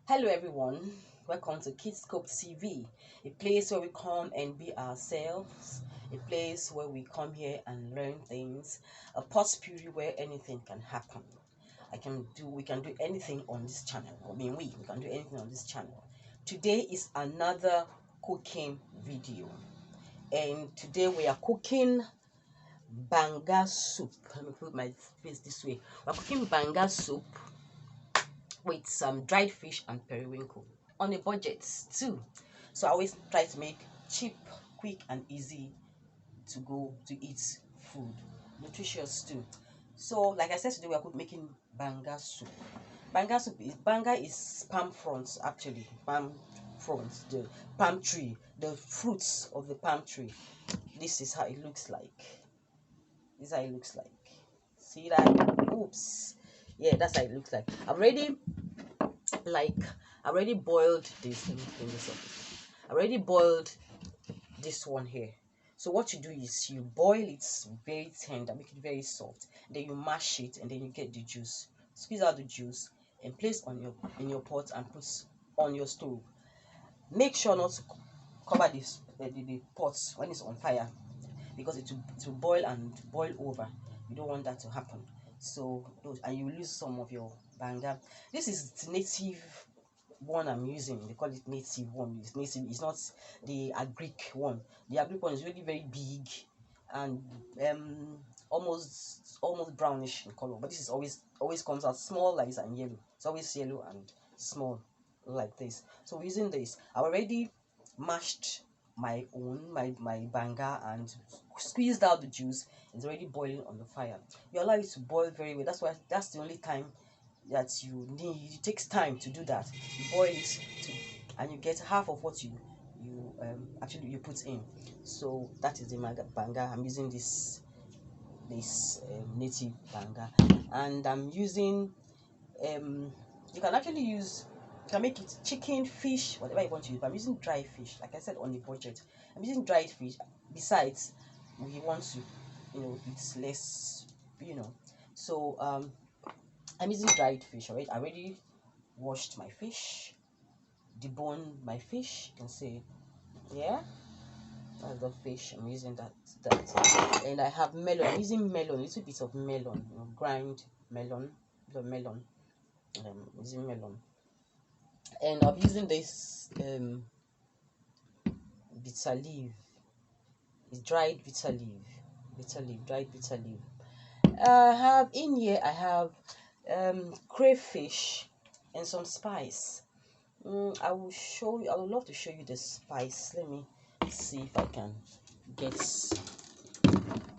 Hello everyone, welcome to Kidscope TV, a place where we come and be ourselves, a place where we come here and learn things, a potpourri where anything can happen. We can do anything on this channel. We can do anything on this channel. Today is another cooking video, and today we are cooking banga soup. Let me put my face this way. We're cooking banga soup with some dried fish and periwinkle on a budget too. So I always try to make cheap, quick, and easy to go to eat food, nutritious too. So, like I said, today we are making banga soup. Banga is palm fronds, actually palm fronds, the palm tree, the fruits of the palm tree. This is how it looks like. This is how it looks like. See that? Oops. Yeah, that's how it looks like. I already boiled this. Let me clean this up. I already boiled this one here. So what you do is you boil it very tender, make it very soft. Then you mash it, and then you get the juice. Squeeze out the juice and place in your pot and put on your stove. Make sure not to cover the pot when it's on fire, because it will boil and boil over. You don't want that to happen. So and you lose some of your banga. This is native one I'm using. They call it native one. It's native. It's not the agric one. The agric one is really very big and almost brownish in color. But this is always comes out small like this and yellow. It's always yellow and small like this. So we're using this. I already mashed my banga and squeezed out the juice. It's already boiling on the fire. You allow it to boil very well. That's the only time that you need. It takes time to do that. You boil it and you get half of what you actually you put in. So that is the banga. I'm using this native banga, and I'm using you can actually use, you can make it chicken, fish, whatever you want to use, but I'm using dried fish. Like I said, on a budget, I'm using dried fish. Besides, we want to eat less, so I'm using dried fish. Alright, I already washed my fish, deboned my fish. You can see, yeah, that's the fish. I'm using that, and I have melon. I'm using melon, a little bit of melon, grind melon, the melon. Using melon, and I'm using this bitter leaf. It's dried dried bitter leaf. I have crayfish and some spice. I will show you. I would love to show you the spice. Let me see if I can get.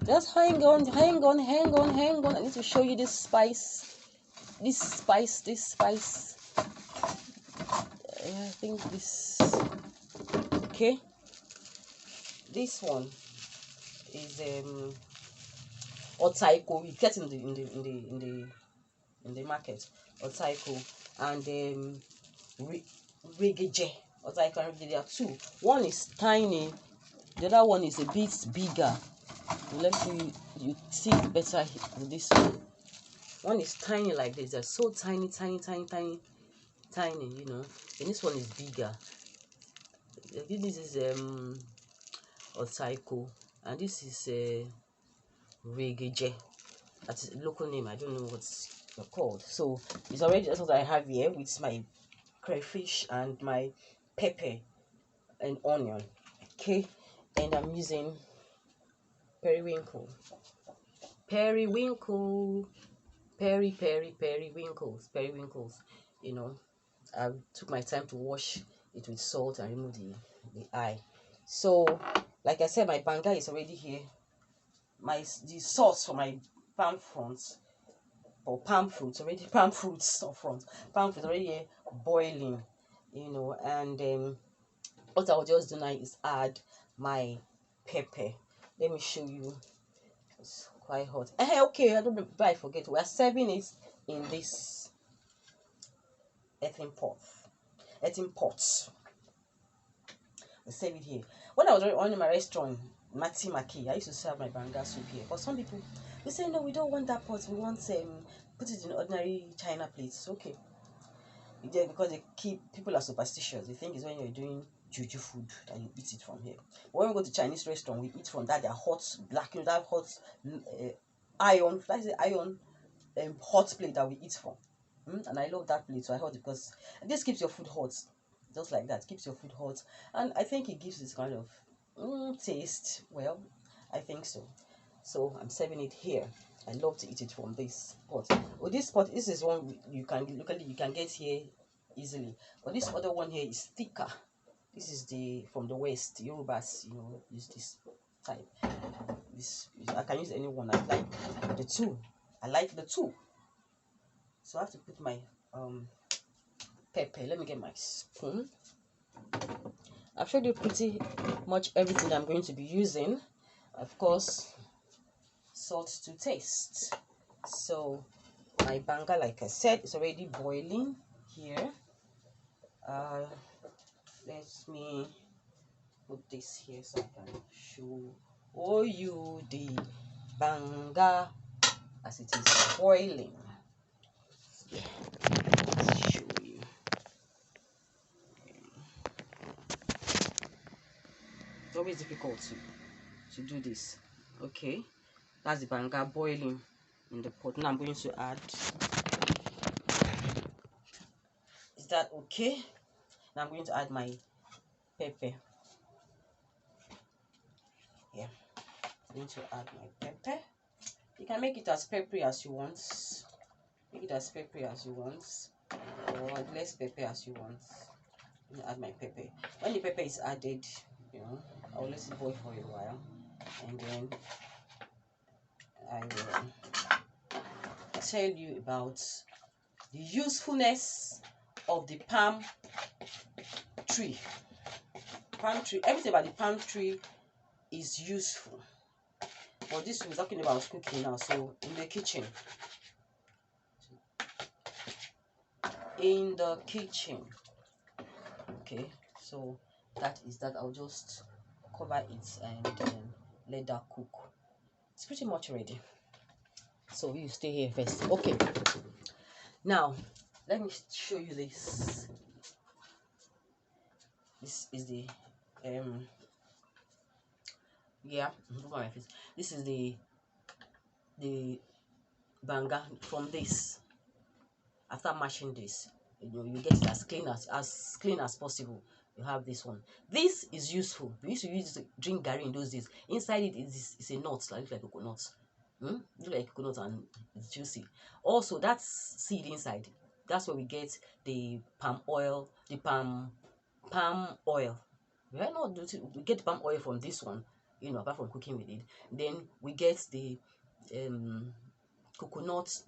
Just hang on. I need to show you this spice. This spice. I think this. Okay. This one is otaiko. You get in the market. Otaiko and regeje. Otaiko and regeje. There are two. One is tiny. The other one is a bit bigger. Let me you see it better with this one. One is tiny like this. They're so tiny. And this one is bigger. This is otaiko, and this is regeje. That's a local name. I don't know what's called. So it's already, that's what I have here with my crayfish and my pepper and onion. Okay, and I'm using periwinkles. I took my time to wash it with salt and remove the eye. So, like I said, my banga is already here. The sauce for my palm fruits already here boiling, and what I will just do now is add my pepper. Let me show you. It's quite hot. Okay, I don't know, but I forget. We are serving it in this earthen pot. We serve it here. When I was running my restaurant, Mati Maki, I used to serve my banga soup here. But some people, they say, no, we don't want that pot. We want put it in ordinary china plates. Okay. Yeah, because they keep people are superstitious. They think it's when you're doing juju food that you eat it from here. But when we go to Chinese restaurant, we eat from that their hot black, that hot iron. That's the iron hot plate that we eat from. And I love that plate, so I hot because this keeps your food hot, just like that. Keeps your food hot, and I think it gives this kind of taste. Well, I think so. So I'm serving it here. I love to eat it from this pot. Oh, this pot, this is one you can look at. You can get here easily. But this other one here is thicker. This is the from the West. Yorubas, use this type. This I can use any one. I like the two. I like the two. So I have to put my pepper. Let me get my spoon. I've showed you pretty much everything I'm going to be using. Of course, salt to taste. So my banga, like I said, is already boiling here. Let me put this here so I can show you the banga as it is boiling. Yeah, let's show you. It's always difficult to do this. Okay, that's the banga boiling in the pot. Now I'm going to add. Is that okay? Now I'm going to add my pepper. Yeah, I'm going to add my pepper. You can make it as peppery as you want. Make it as peppery as you want, or less pepper as you want. I'm gonna add my pepper. When the pepper is added, I'll let it boil for a while, and then I will tell you about the usefulness of the palm tree. Palm tree. Everything about the palm tree is useful. But this we're talking about cooking now. So in the kitchen. Okay, so that is that. I'll just cover it and let that cook. It's pretty much ready. So you stay here first. Okay. Now let me show you this. This is the look at my face. This is the banga from this. After mashing this, you get it as clean as possible. You have this one. This is useful. We used to use it to drink garri in those days. Inside it is a nut that looks like coconut. Look like coconut and it's juicy. Also, that's seed inside. That's where we get the palm oil. The palm oil. We get the palm oil from this one. Apart from cooking with it, then we get the coconut.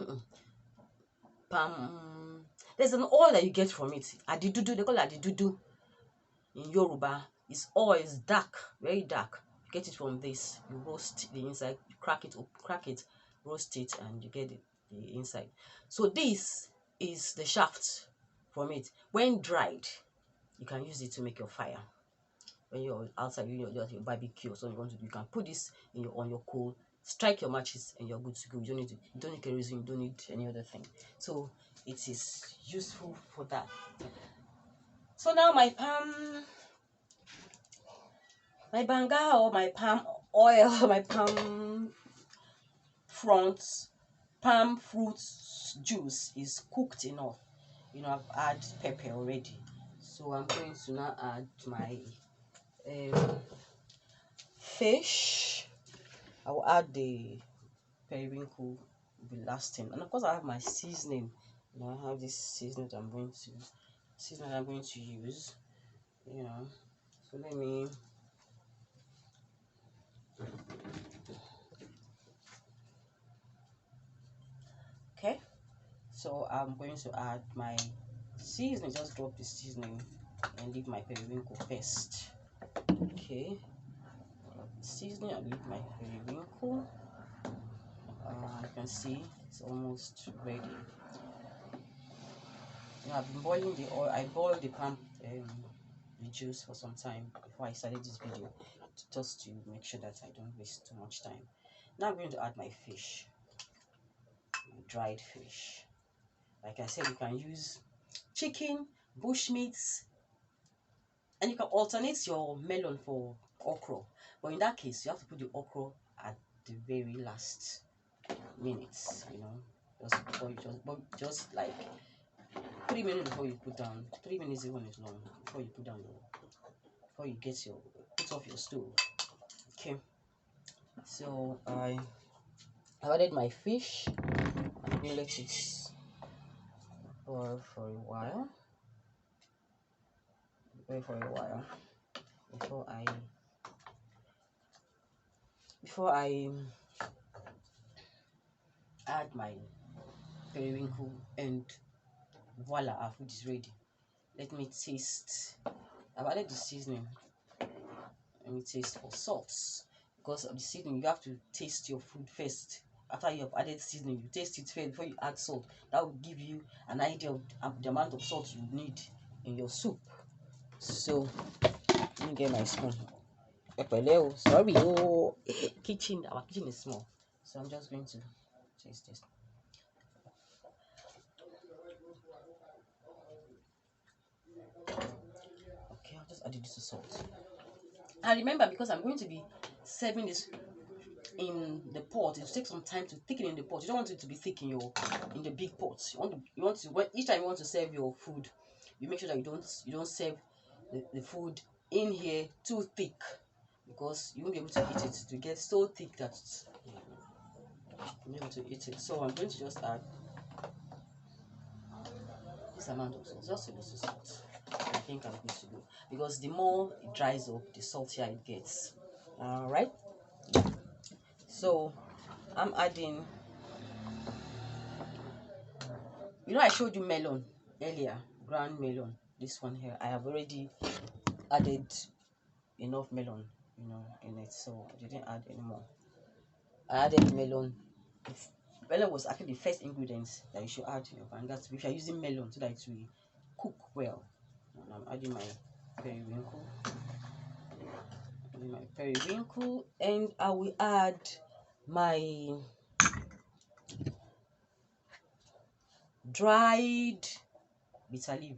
Palm. There's an oil that you get from it. Adidudu, they call it adidudu in Yoruba. It's oil, it's dark, very dark. You get it from this. You roast the inside, you crack it, roast it, and you get the inside. So this is the shaft from it. When dried, you can use it to make your fire. When you're outside, your barbecue, so you can put this on your coal. Strike your matches and you're good to go. You don't need kerosene, you don't need any other thing. So it is useful for that. So now my banga or my palm oil, my palm fruit juice is cooked enough. I've added pepper already. So I'm going to now add my fish. I will add the periwinkle, will be lasting, and of course I have my seasoning. I have this seasoning I'm going to use. So let me. Okay, so I'm going to add my seasoning. Just drop the seasoning and leave my periwinkle first. Okay, seasoning and leave my periwinkle. You can see it's almost ready. I've been boiling the oil. I boiled the palm the juice for some time before I started this video, just to make sure that I don't waste too much time. Now I'm going to add my fish, my dried fish. Like I said, you can use chicken, bush meats, and you can alternate your melon for okra. But in that case, you have to put the okra at the very last minutes, you know, just before you just like 3 minutes before you put down. 3 minutes even is long before you put down before you get your put off your stove. Okay, so I added my fish and let it boil for a while. Before I add my periwinkle, and voila, our food is ready. Let me taste. I've added the seasoning. Let me taste for salt. Because of the seasoning, you have to taste your food first. After you have added seasoning, you taste it first before you add salt. That will give you an idea of the amount of salt you need in your soup. So let me get my spoon. Sorry, oh, kitchen. Our kitchen is small, so I'm just going to taste this. Okay, I'll just add a little salt. And remember, because I'm going to be serving this in the pot, it will take some time to thicken in the pot. You don't want it to be thick in the big pot. You want to when each time you want to serve your food, you make sure that you don't serve the food in here too thick, because you won't be able to eat it. To get so thick that you'll be able to eat it. So I'm going to just add this amount of salt, just a little salt. I think I'm good to go, because the more it dries up, the saltier it gets. All right. So I'm adding. I showed you melon earlier, ground melon. This one here, I have already added enough melon, in it, so I didn't add anymore. I added melon. Melon was actually the first ingredients that you should add in your banga soup if you're using melon, so that it will cook well. And I'm adding my periwinkle, and I will add my dried bitter leaf.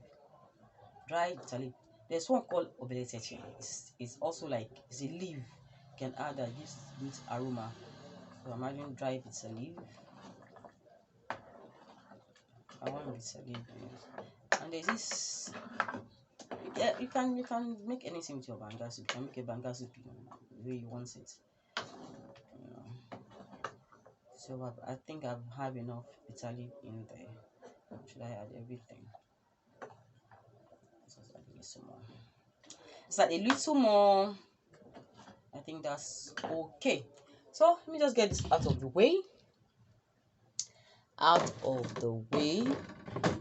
There's one called obeleteche. It's also like it's a leaf you can add that gives good aroma. So I'm adding dried bitter leaf. I want bitter leaf. And there's this. Yeah, you can make anything with your banga soup. You can make a banga soup the way you want it. So I think I have enough bitter leaf in there. Should I add everything? Let's add a little more. Let's add a little more. I think that's okay. So let me just get this out of the way.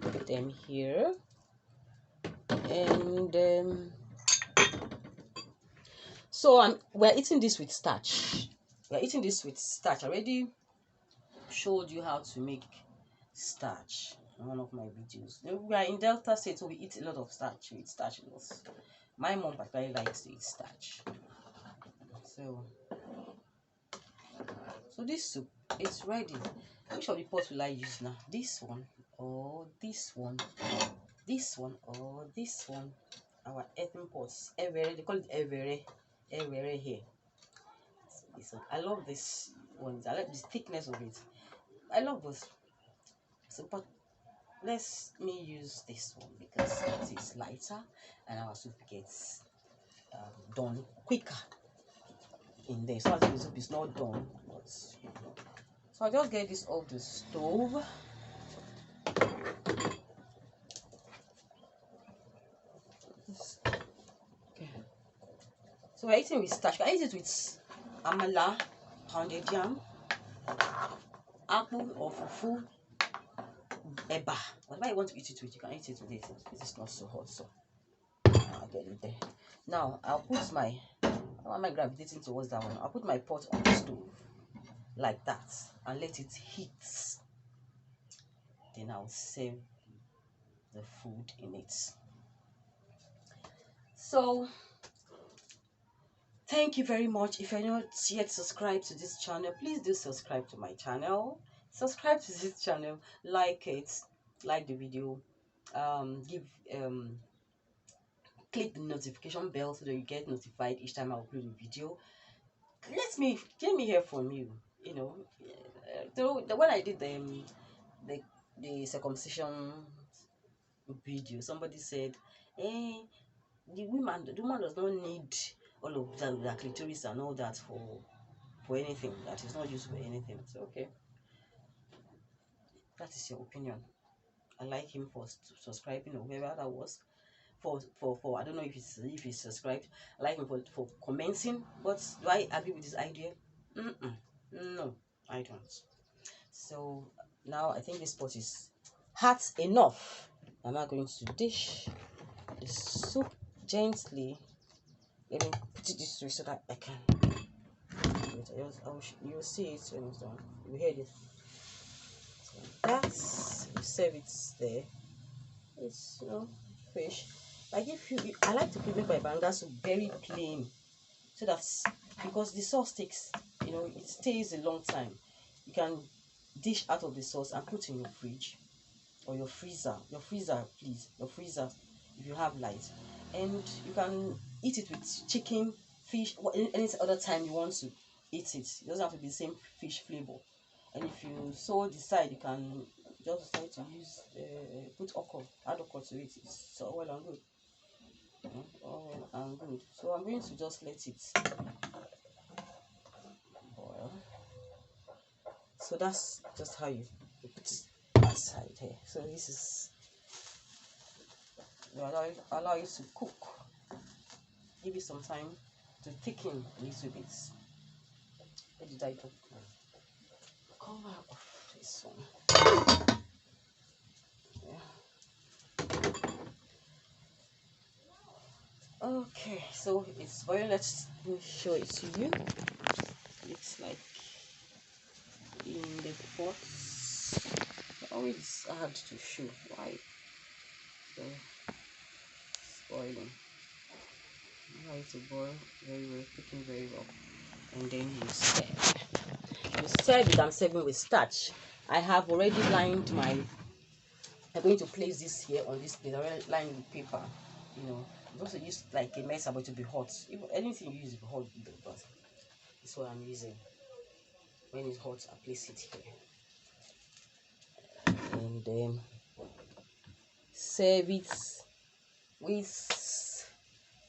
Put them here. And so we're eating this with starch. I already showed you how to make starch in one of my videos. We are in Delta State, so we eat a lot of starch. We eat starch lots. My mom particularly likes to eat starch. So this soup is ready. Which of the pots will I use now? This one or this one? This one or this one? Our earthen pots. Evere, they call it evere. Evere here. I love this one. I like the thickness of it. I love this. So, but let me use this one because it is lighter and our soup gets done quicker in there. So the soup is not done, but so I just get this off the stove. Okay. So we're eating with starch. You can eat it with amala, pounded yam, apple or fufu, eba. Whatever you want to eat it with, you can eat it with it. It is not so hot, so I'll get it there. Now I'll put my. Why am I gravitating towards that one? I'll put my pot on the stove like that and let it heat. Then I'll serve the food in it. So thank you very much. If you're not yet subscribed to this channel, please do subscribe to my channel. Subscribe to this channel, like it, like the video, give click the notification bell so that you get notified each time I upload a video. Let me hear from you. You know, when I did the the circumcision video, somebody said, "Eh, the woman does not need all of that, the clitoris and all that for anything. That is not used for anything." So okay, that is your opinion. I like him for subscribing or whoever that was. For I don't know if he's subscribed. I like him for commenting. But do I agree with his idea? No, I don't. So now I think this pot is hot enough. I'm now going to dish the soup gently. Let me put it this way so that I can. You'll see it when it's done. You hear it. So that's, you serve it there. It's, fish. Like if I like to prepare my bangasoup very plain, so that's because the sauce takes, it stays a long time. You can dish out of the sauce and put in your fridge or your freezer, please, your freezer if you have light, and you can eat it with chicken, fish, any other time you want to eat it. It doesn't have to be the same fish flavor. And if you so decide, you can just decide to use put okra, add okra to it. It's so well and good. All well and good. So I'm going to just let it boil. So that's just how you put it aside here. So this is allow it to cook. Give it some time to thicken a little bit. Where did I put the cover of this one? Yeah. Okay, so it's boiled. Let me show it to you. It's like in the pot. Always hard to show. Why? So it's boiling. Allow it to boil very well, cooking very well, and then you serve. You serve it. I'm serving with starch. I have already lined my. I'm going to place this here on this plate. I already lined with paper. You also use like a mess about to be hot. If anything you use is hot, but this is what I'm using. When it's hot, I place it here, and then serve it with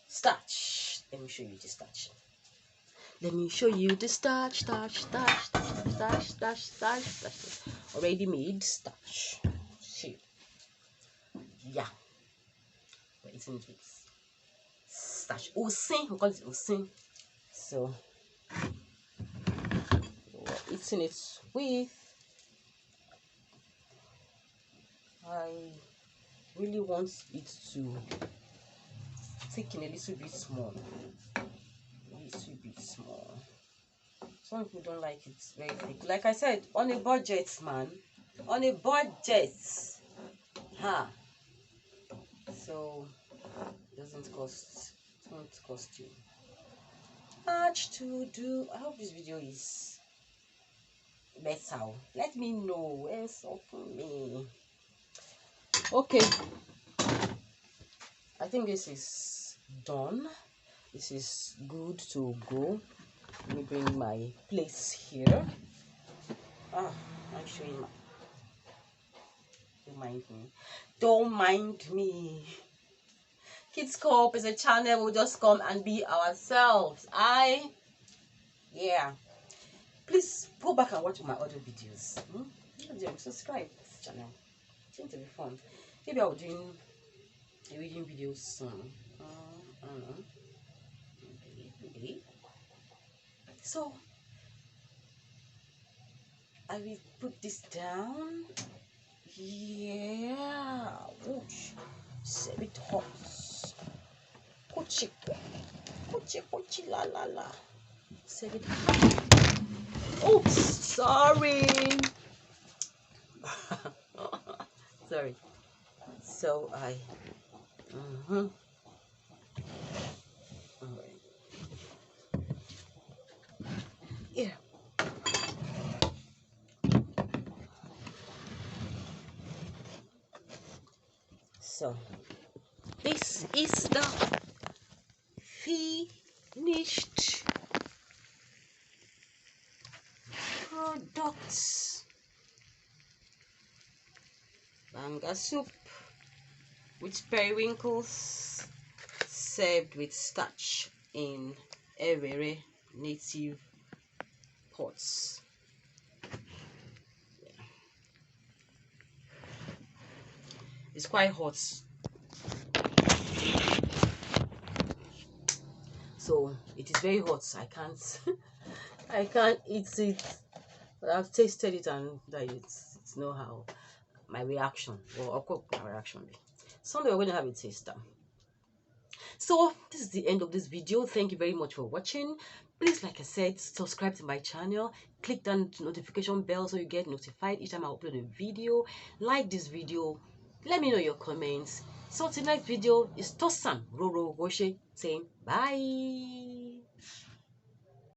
starch. Let me show you the starch. Let me show you the starch. Already made starch. See, yeah, we're eating it with starch. Osin, we call it osin. So we're eating it with. I really want it to thicken a little bit small. Some people don't like it very thick. Like I said, on a budget, man. On a budget. So it won't cost you much to do. I hope this video is better. Let me know. It's up for me. Okay. I think this is done. This is good to go. Let me bring my place here. I'm showing my. Don't mind me. Kids Co-op is a channel. We'll just come and be ourselves. Yeah. Please go back and watch my other videos. Subscribe to this channel. It's going to be fun. Maybe I'll be doing a reading video soon. I don't know. Maybe. So I will put this down. Yeah. Ouch. Serve it hot. Kochi la la la. Serve it hot. Oops, sorry. Sorry. So I. Alright. Yeah. This is the finished products. Banga soup with periwinkles, served with starch in Ewere native pots. Yeah. It's quite hot, so it is very hot. I can't I can't eat it, but I've tasted it and that it's know how my reaction, or of course my reaction be. Someday we're going to have a taster. So this is the end of this video. Thank you very much for watching. Please, like I said, subscribe to my channel, click that notification bell so you get notified each time I upload a video. Like this video, let me know your comments. So the next video is Tosan Roro-Oghoshe saying bye.